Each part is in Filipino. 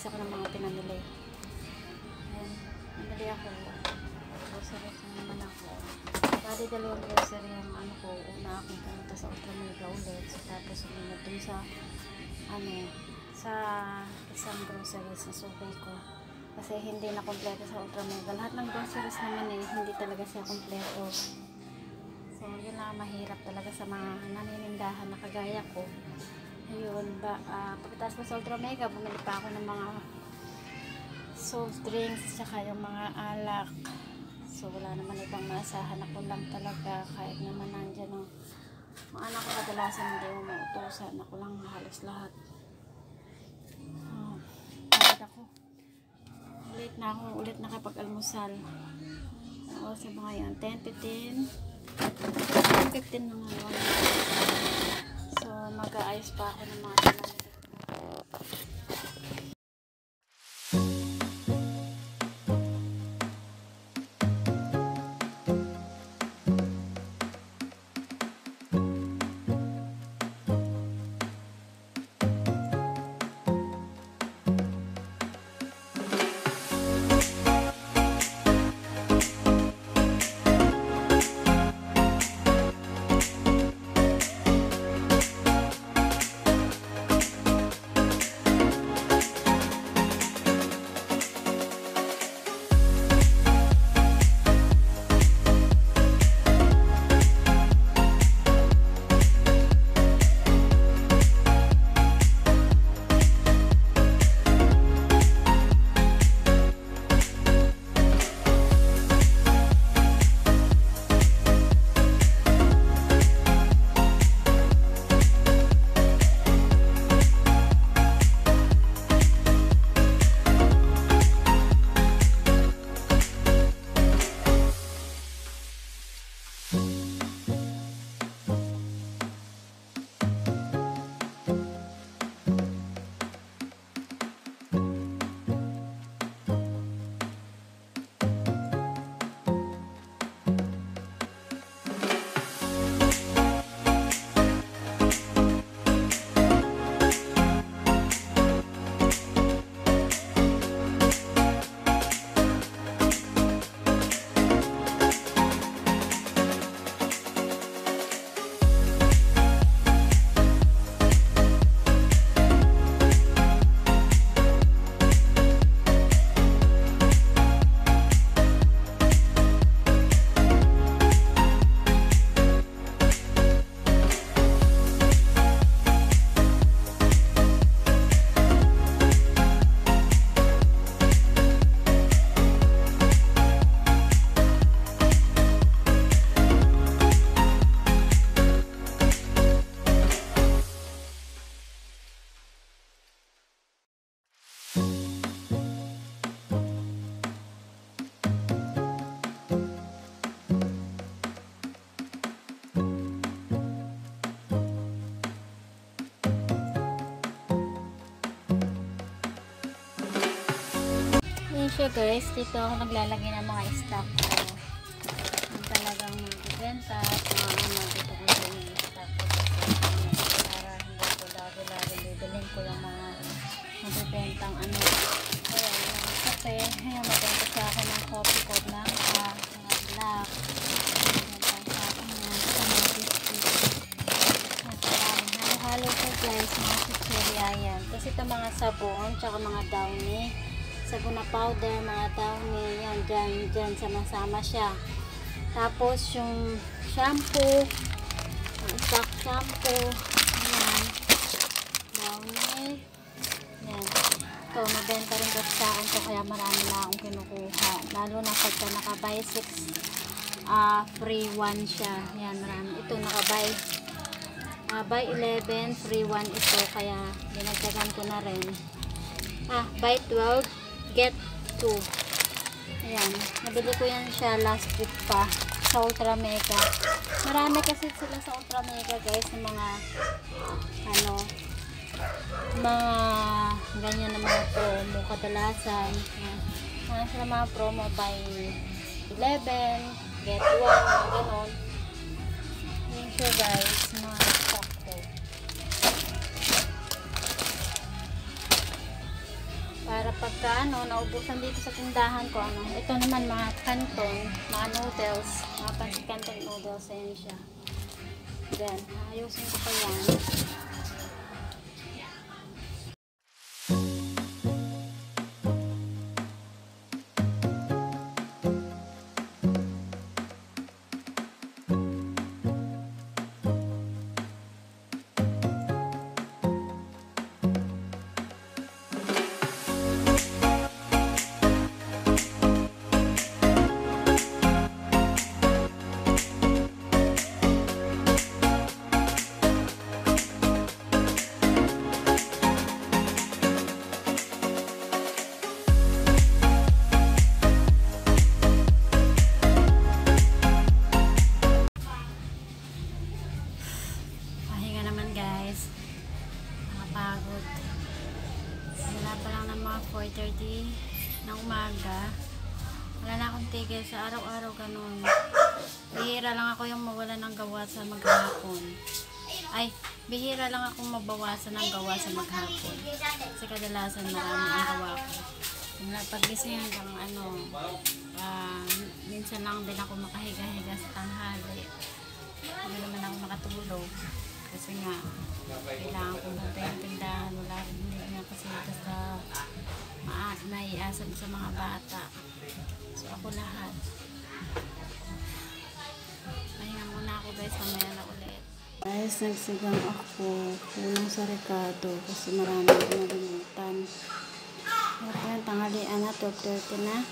guys ako ng mga pinamili. Ayan, namili ako. Groceries na naman ako. Bali dalawang grocery ang ano ko. Una akong pumunta sa Ultra Mega ulit. So, tapos sumunod dun sa sa isang groceries na sukay ko. Kasi hindi na kompleto sa Ultra Mega. Lahat ng groceries naman hindi talaga siya kompleto. So, yun lang mahirap talaga sa mga naninindahan na kagaya ko. Ayun, pagkatapos ko sa Ultra Mega, bumili pa ako ng mga soft drinks, tsaka yung mga alak. So, wala naman ibang maasahan. Ako lang talaga, kahit naman nandyan ng mga anak ko kadalasan hindi mo mautusan. Ako lang halos lahat. Late na ako ulit nakapag-almusal. O, sa mga yan, 10:15 na ngayon. So, mag-aayos pa ako ng mga pinamili. So guys, dito ako naglalagay ng mga stock ko. Yung talagang magbibenta at mga dito ko yung stock ko. Para hindi ko lagi-lagi bibilin ko yung mga magbibentang ano. Ayan, yung kape. Ayan, magbenta siya ako ng coffee ko ng mga black. Magbenta sa akin yan. Sa mga biscuit. Halo-halo ko guys, mga chicheria yan. Tapos ito mga sabon, tsaka mga downy. Sabon na powder, mga downy, yan, dyan, sama-sama siya. Tapos, yung shampoo, yung stock shampoo, yan, downy, yan. Ito, mabenta rin kasi sa akin to, kaya marami na akong kinukuha. Lalo na pagka naka-buy 6, free 1 siya. Yan, marami. Ito, naka-buy, buy 11, free 1 ito, kaya dinagdagan ko na rin. Buy 12, get 2. Ayan, nabili ko yan siya last week pa sa Ultra Mega. Marami kasi sila sa Ultra Mega guys, ng mga ano, mga ganyan na mga promo kadalasan. Mga sila mga promo by 11, get 1, mga ganon. Yun siya guys, mga stock ko. Para pagka naubusan dito sa tindahan ko, ito naman mga canton, mga noodles, mga pancit canton noodles, ayan siya. Then, ayusin ko pa yan. Nakapagod. Wala pa lang ng mga 4:30 ng umaga. Wala na akong tigil sa araw-araw ganun. Bihira lang ako yung mawala ng gawa sa maghapon. Ay, bihira lang akong mabawasan ng gawa sa maghapon. Kasi kadalasan marami ang gawa ko. Pagising hanggang minsan lang din ako makahiga-higa sa tanghali. Hindi naman ako makatulog. Kasi nga, kailangan kong bantay yung tindahan. Wala rin nga kasi basta naiasam sa mga bata. So ako lahat. Pahinga muna ako guys, mamaya na ulit. Guys, nagsigang ako. Kulang sa Ricardo kasi marami akong nalimutan. At yan, tanghalian na, 12:30 na.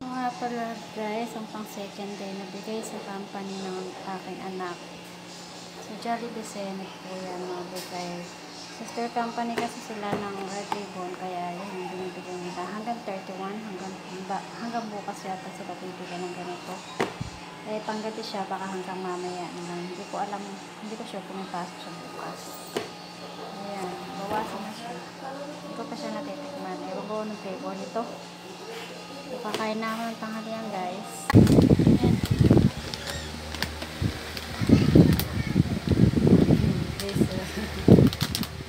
So nga pala guys, ang pang second day nabigay sa company ng aking anak. So Jollibee po yan mabigay. Sister company kasi sila ng Red Ribbon, kaya yun yung binibigyan nila. Hanggang 31, hanggang bukas yata sila bibigyan ng ganito. Eh, panggabi siya, baka hanggang mamaya naman. Hindi ko alam, hindi ko sure kung may pasok siya bukas. Ayan, bawasan na siya. Hindi ko pa siya natitikman. Ewan ko ng flavor nito. So, kakain na ako ng tanghalian guys. Ayan.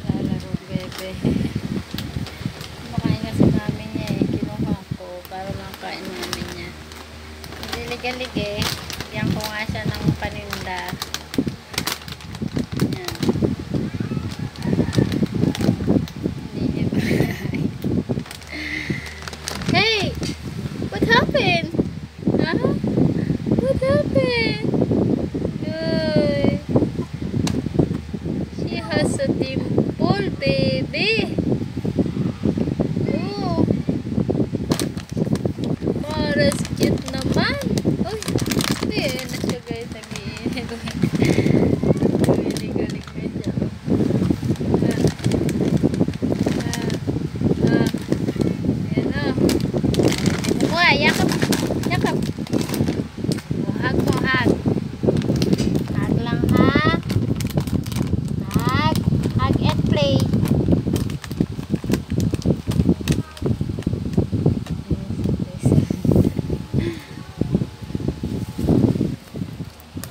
Lalaro bebe. Kumakain kasi namin niya eh. Kinuha ko para lang kain namin niya. Lilig-lig eh. Bigyan ko nga siya ng paninda. Yan. Hindi niya ba? Hey! What happened? Huh? What happened? Good. She has a dimple, baby. Oh. Maras cute naman. Uy. Ayan na siya guys. Nag-iinit. Galing-galing na siya. Ayan na. Buha, yakap. Yakap. Hug mo, hug. Hug lang ha. Hug. Hug and play.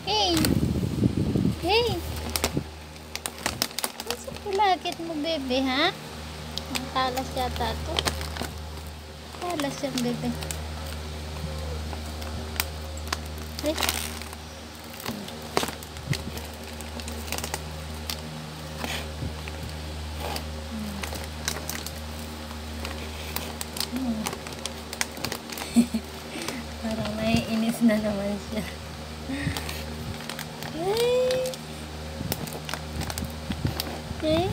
Hey! Hey! Masa kulagit mo, bebe, ha? Ang talas yata ito. Talas yan, bebe. Hey! Parang naiinis na naman siya. Hey! Hey!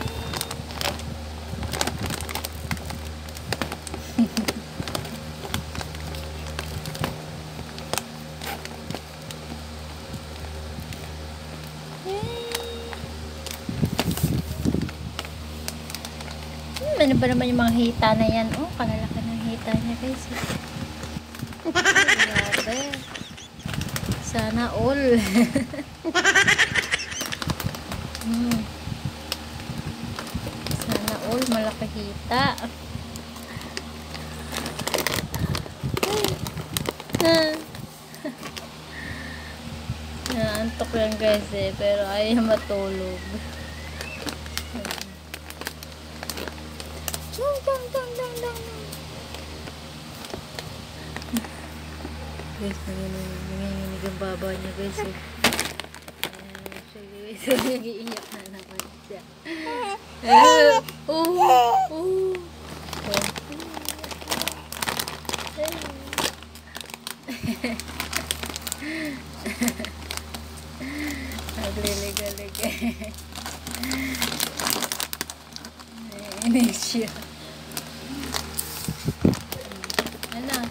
Ano ba naman yung mga hita na yan? Oh, kalalaki ng hita niya guys. Grabe. Sana all. Sana all malaki hita. Naantok lang guys eh, pero ayaw matulog. Dang dang dang dang dang. Guys, nanginginig ang baba niya guys. Eh. So, nag-iiyak na naman siya. Naglilig-liga. Naiinig siya. Ano?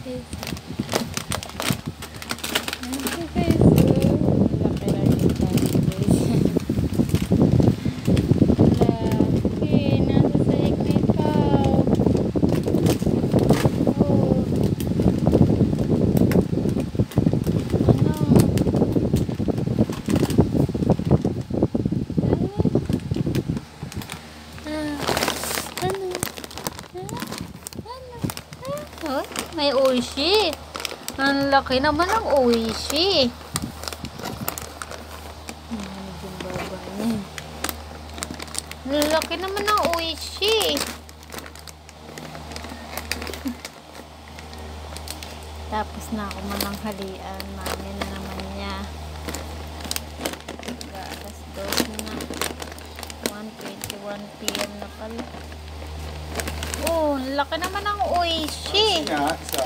Okay. May oishi. Ang laki naman ng oishi. Ang laki naman ng oishi. Tapos na ako mananghalian. Mami na naman niya. Alas 12 na. 1:21 PM na pala. Oh, ang laki naman ng oishi. Nga, isa.